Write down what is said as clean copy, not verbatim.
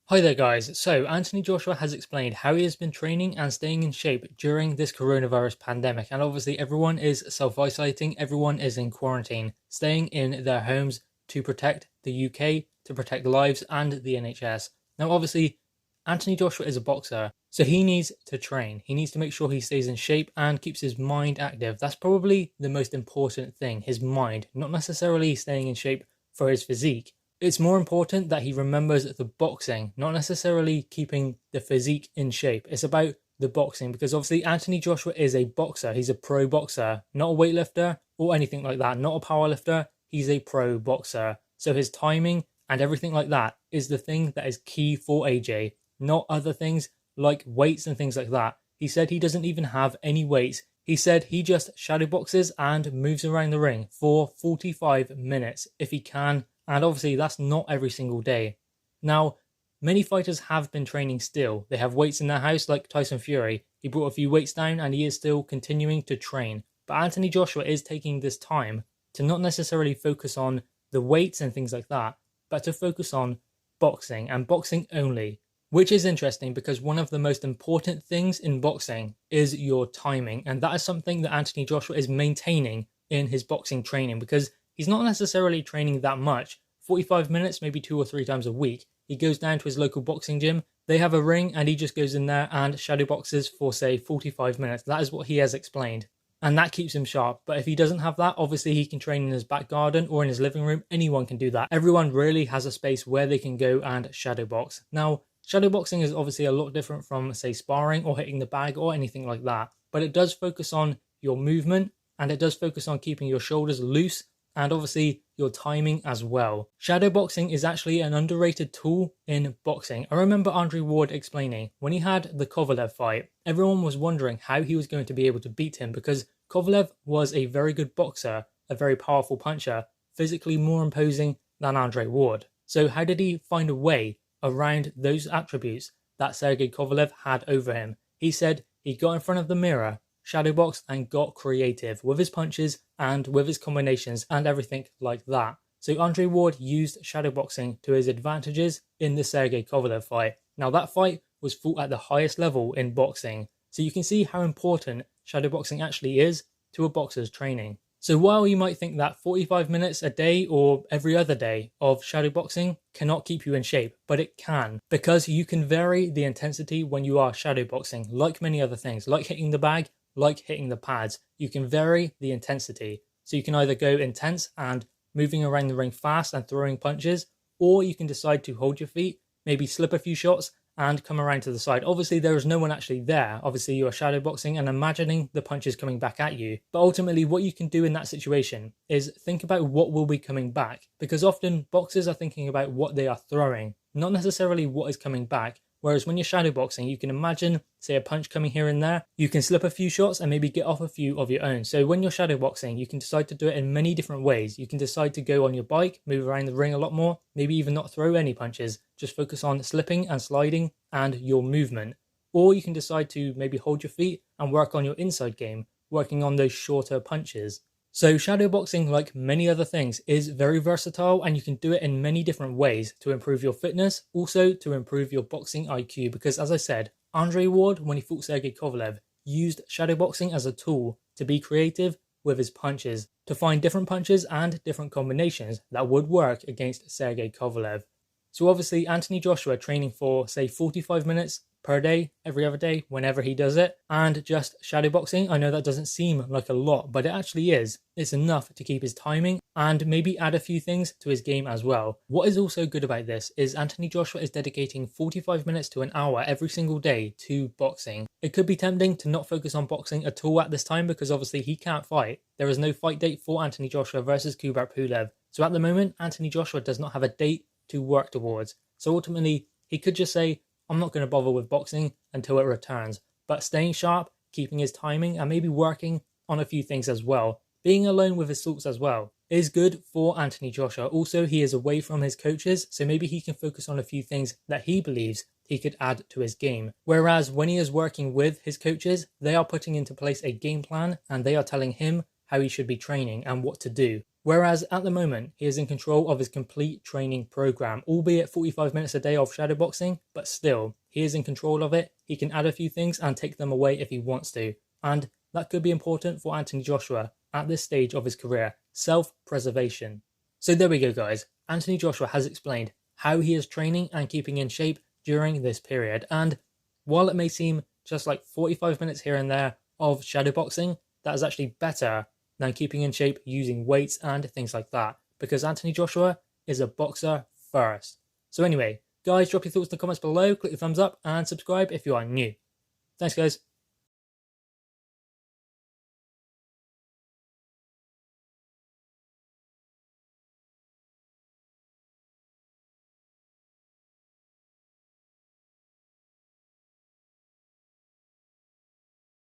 Hi there guys, so Anthony Joshua has explained how he has been training and staying in shape during this coronavirus pandemic, and obviously everyone is self-isolating, everyone is in quarantine, staying in their homes to protect the UK, to protect lives and the NHS. Now obviously Anthony Joshua is a boxer, so he needs to train, he needs to make sure he stays in shape and keeps his mind active. That's probably the most important thing, his mind, not necessarily staying in shape for his physique. It's more important that he remembers the boxing, not necessarily keeping the physique in shape. It's about the boxing because obviously Anthony Joshua is a boxer. He's a pro boxer, not a weightlifter or anything like that, not a power lifter. He's a pro boxer. So his timing and everything like that is the thing that is key for AJ, not other things like weights and things like that. He said he doesn't even have any weights. He said he just shadow boxes and moves around the ring for 45 minutes if he can, and obviously that's not every single day. Now, many fighters have been training still. They have weights in their house like Tyson Fury. He brought a few weights down and he is still continuing to train. But Anthony Joshua is taking this time to not necessarily focus on the weights and things like that, but to focus on boxing and boxing only. Which is interesting because one of the most important things in boxing is your timing. And that is something that Anthony Joshua is maintaining in his boxing training because he's not necessarily training that much, 45 minutes, maybe 2 or 3 times a week. He goes down to his local boxing gym, they have a ring and he just goes in there and shadow boxes for say 45 minutes. That is what he has explained. And that keeps him sharp. But if he doesn't have that, obviously he can train in his back garden or in his living room. Anyone can do that. Everyone really has a space where they can go and shadow box. Now, shadow boxing is obviously a lot different from say sparring or hitting the bag or anything like that. But it does focus on your movement and it does focus on keeping your shoulders loose and obviously your timing as well. Shadowboxing is actually an underrated tool in boxing. I remember Andre Ward explaining when he had the Kovalev fight, everyone was wondering how he was going to be able to beat him because Kovalev was a very good boxer, a very powerful puncher, physically more imposing than Andre Ward. So how did he find a way around those attributes that Sergey Kovalev had over him? He said he got in front of the mirror, shadowboxed and got creative with his punches and with his combinations and everything like that. So Andre Ward used shadowboxing to his advantages in the Sergey Kovalev fight. Now that fight was fought at the highest level in boxing, so you can see how important shadowboxing actually is to a boxer's training. So while you might think that 45 minutes a day or every other day of shadowboxing cannot keep you in shape, but it can, because you can vary the intensity when you are shadowboxing, like many other things, like hitting the bag, like hitting the pads. You can vary the intensity. So you can either go intense and moving around the ring fast and throwing punches, or you can decide to hold your feet, maybe slip a few shots and come around to the side. Obviously, there is no one actually there. Obviously, you are shadowboxing and imagining the punches coming back at you. But ultimately, what you can do in that situation is think about what will be coming back, because often boxers are thinking about what they are throwing, not necessarily what is coming back. Whereas when you're shadowboxing, you can imagine, say, a punch coming here and there. You can slip a few shots and maybe get off a few of your own. So when you're shadowboxing, you can decide to do it in many different ways. You can decide to go on your bike, move around the ring a lot more, maybe even not throw any punches. Just focus on slipping and sliding and your movement. Or you can decide to maybe hold your feet and work on your inside game, working on those shorter punches. So shadowboxing, like many other things, is very versatile and you can do it in many different ways to improve your fitness, also to improve your boxing IQ, because as I said, Andre Ward, when he fought Sergey Kovalev, used shadowboxing as a tool to be creative with his punches, to find different punches and different combinations that would work against Sergey Kovalev. So obviously Anthony Joshua training for say 45 minutes per day, every other day, whenever he does it, and just shadowboxing. I know that doesn't seem like a lot, but it actually is. It's enough to keep his timing and maybe add a few things to his game as well. What is also good about this is Anthony Joshua is dedicating 45 minutes to an hour every single day to boxing. It could be tempting to not focus on boxing at all at this time because obviously he can't fight. There is no fight date for Anthony Joshua versus Kubrat Pulev. So at the moment, Anthony Joshua does not have a date to work towards. So ultimately, he could just say, I'm not going to bother with boxing until it returns. But staying sharp, keeping his timing, and maybe working on a few things as well. Being alone with his thoughts as well is good for Anthony Joshua. Also, he is away from his coaches, so maybe he can focus on a few things that he believes he could add to his game. Whereas when he is working with his coaches, they are putting into place a game plan and they are telling him how he should be training and what to do. Whereas at the moment, he is in control of his complete training program, albeit 45 minutes a day of shadowboxing, but still, he is in control of it. He can add a few things and take them away if he wants to. And that could be important for Anthony Joshua at this stage of his career, self-preservation. So there we go, guys. Anthony Joshua has explained how he is training and keeping in shape during this period. And while it may seem just like 45 minutes here and there of shadowboxing, that is actually better than keeping in shape using weights and things like that, because Anthony Joshua is a boxer first. So anyway, guys, drop your thoughts in the comments below, click the thumbs up and subscribe if you are new. Thanks, guys.